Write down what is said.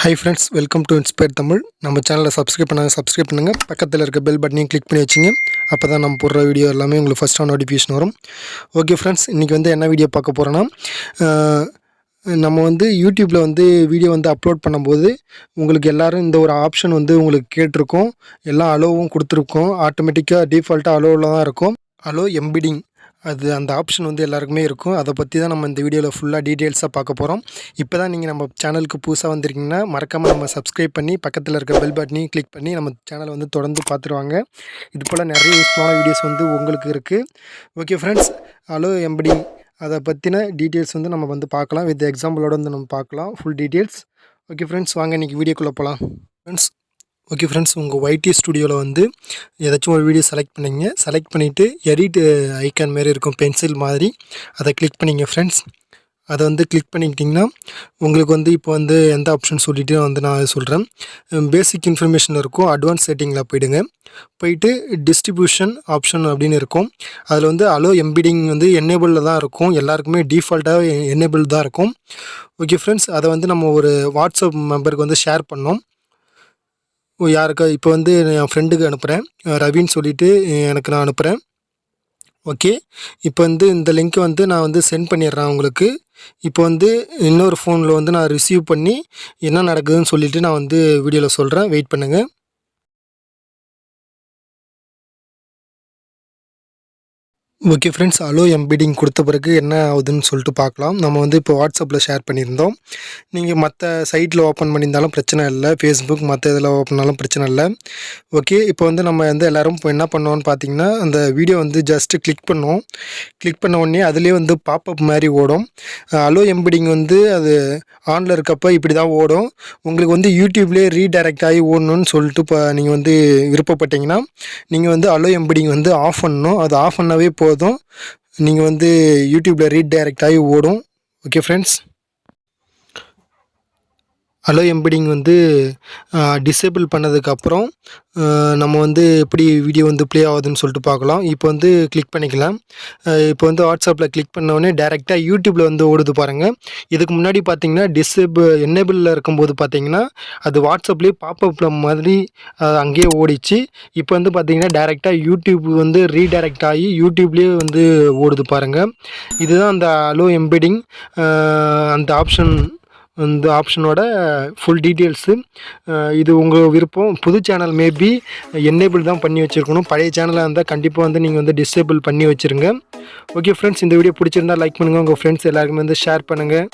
Hi friends, welcome to Inspire Tamil. நம்ம சேனலை subscribe பண்ணுங்க. பக்கத்தில் இருக்க பெல் பட்டனையும் கிளிக் பண்ணி வச்சுங்க. அப்போ தான் நம்ம போடுற வீடியோ எல்லாமே உங்களுக்கு ஃபஸ்ட்டாக நோட்டிஃபிகேஷன் வரும். ஓகே ஃப்ரெண்ட்ஸ், இன்றைக்கி என்ன வீடியோ பார்க்க போகிறோன்னா, நம்ம யூடியூப்பில் வீடியோ அப்லோட் பண்ணும்போது உங்களுக்கு எல்லோரும் இந்த ஒரு ஆப்ஷன் உங்களுக்கு கேட்டிருக்கோம். எல்லாம் அலோவும் கொடுத்துருக்கோம். ஆட்டோமேட்டிக்காக டிஃபால்ட்டாக அலோவில் தான் இருக்கும். அலோ எம்பிடிங் அது அந்த ஆப்ஷன் எல்லாருக்குமே இருக்கும். அதை பற்றி தான் நம்ம இந்த வீடியோவில் ஃபுல்லாக டீட்டெயில்ஸாக பார்க்க போகிறோம். இப்போ தான் நீங்கள் நம்ம சேனலுக்கு புதுசாக வந்திருக்கீங்கன்னா மறக்காமல் நம்ம சப்ஸ்கிரைப் பண்ணி பக்கத்தில் இருக்க பெல் பட்டனையும் கிளிக் பண்ணி நம்ம சேனலை தொடர்ந்து பார்த்துருவாங்க. இது போல் நிறைய யூஸ்ஃபுல்லான வீடியோஸ் உங்களுக்கு இருக்குது. ஓகே ஃப்ரெண்ட்ஸ், அலோ எம்பிடிங் அதை பற்றின டீட்டெயில்ஸ் நம்ம பார்க்கலாம். வித் எக்ஸாம்பிளோட நம்ம பார்க்கலாம் ஃபுல் டீட்டெயில்ஸ். ஓகே ஃப்ரெண்ட்ஸ், வாங்க இன்றைக்கி வீடியோக்குள்ளே போகலாம். ஓகே ஃப்ரெண்ட்ஸ், உங்கள் ஒய்டி ஸ்டுடியோவில் ஏதாச்சும் ஒரு வீடியோ செலக்ட் பண்ணிவிட்டு எடிட் ஐக்கான் மாரி இருக்கும், பென்சில் மாதிரி. அதை கிளிக் பண்ணிங்க ஃப்ரெண்ட்ஸ். அதை கிளிக் பண்ணிக்கிட்டிங்கன்னா உங்களுக்கு இப்போ எந்த ஆப்ஷன் சொல்லிவிட்டு நான் சொல்கிறேன். பேசிக் இன்ஃபர்மேஷன் இருக்கும். அட்வான்ஸ் செட்டிங்கில் போயிட்டு டிஸ்ட்ரிபியூஷன் ஆப்ஷன் அப்படின்னு இருக்கும். அதில் அலோ எம்பிடிங் என்னேபிளில் தான் இருக்கும். எல்லாருக்குமே டிஃபால்ட்டாக என்னேபிள் தான் இருக்கும். ஓகே ஃப்ரெண்ட்ஸ், அதை நம்ம ஒரு வாட்ஸ்அப் மெம்பருக்கு ஷேர் பண்ணோம். யாருக்கா இப்போ என் ஃப்ரெண்டுக்கு அனுப்புகிறேன், ரவின்னு சொல்லிவிட்டு எனக்கு நான் அனுப்புகிறேன். ஓகே, இப்போ இந்த லிங்க்கை நான் சென்ட் பண்ணிடுறேன் உங்களுக்கு. இப்போ இன்னொரு ஃபோனில் நான் ரிசீவ் பண்ணி என்ன நடக்குதுன்னு சொல்லிவிட்டு நான் வீடியோவில் சொல்கிறேன். வெயிட் பண்ணுங்கள். ஓகே ஃப்ரெண்ட்ஸ், அலோ எம்பிடிங் கொடுத்த பிறகு என்ன ஆகுதுன்னு சொல்லிட்டு பார்க்கலாம். நம்ம இப்போ வாட்ஸ்அப்பில் ஷேர் பண்ணியிருந்தோம். நீங்கள் மற்ற சைட்டில் ஓப்பன் பண்ணியிருந்தாலும் பிரச்சனை இல்லை, ஃபேஸ்புக் மற்ற இதில் ஓப்பன் பண்ணாலும் பிரச்சனை இல்லை. ஓகே, இப்போ நம்ம எல்லோரும் இப்போ என்ன பண்ணுவோன்னு பார்த்தீங்கன்னா, அந்த வீடியோ ஜஸ்ட்டு கிளிக் பண்ணுவோம். கிளிக் பண்ண உடனே அதுலேயே பாப்அப் மாதிரி ஓடும். அலோ எம்பிடிங் அது ஆனில் இருக்கப்போ இப்படி தான் ஓடும். உங்களுக்கு யூடியூப்லேயே ரீடைரக்ட் ஆகி ஓடணும்னு சொல்லிட்டு இப்போ நீங்கள் விருப்பப்பட்டீங்கன்னா நீங்கள் அலோ எம்பிடிங் ஆஃப் பண்ணணும். அது ஆஃப் பண்ணவே போதும். நீங்கள் யூடியூப்பில் ரீடைரக்ட் ஆகி ஓடும். ஓகே ஃப்ரெண்ட்ஸ், அலோ எம்பிடிங் டிசேபிள் பண்ணதுக்கப்புறம் நம்ம எப்படி வீடியோ ப்ளே ஆகுதுன்னு சொல்லிட்டு பார்க்கலாம். இப்போ கிளிக் பண்ணிக்கலாம். இப்போ வாட்ஸ்அப்பில் கிளிக் பண்ணோடனே டேரெக்டாக யூடியூப்பில் ஓடுது பாருங்கள். இதுக்கு முன்னாடி பார்த்தீங்கன்னா என்னேபிளில் இருக்கும்போது பார்த்தீங்கன்னா அது வாட்ஸ்அப்லேயே பாப்அப்பில் மாதிரி அங்கேயே ஓடிச்சு. இப்போ பார்த்தீங்கன்னா டேரெக்டாக யூடியூப் ரீடைரக்ட் ஆகி யூடியூப்லேயே ஓடுது பாருங்கள். இதுதான் அந்த அலோ எம்பிடிங் அந்த ஆப்ஷனோட ஃபுல் டீட்டெயில்ஸு. இது உங்கள் விருப்பம். புது சேனல் மேபி என்னேபிள் தான் பண்ணி வச்சுருக்கணும். பழைய சேனலாக இருந்தால் கண்டிப்பாக நீங்கள் டிசேபிள் பண்ணி வச்சுருங்க. ஓகே ஃப்ரெண்ட்ஸ், இந்த வீடியோ பிடிச்சிருந்தால் லைக் பண்ணுங்கள். உங்கள் ஃப்ரெண்ட்ஸ் எல்லாருக்குமே ஷேர் பண்ணுங்கள்.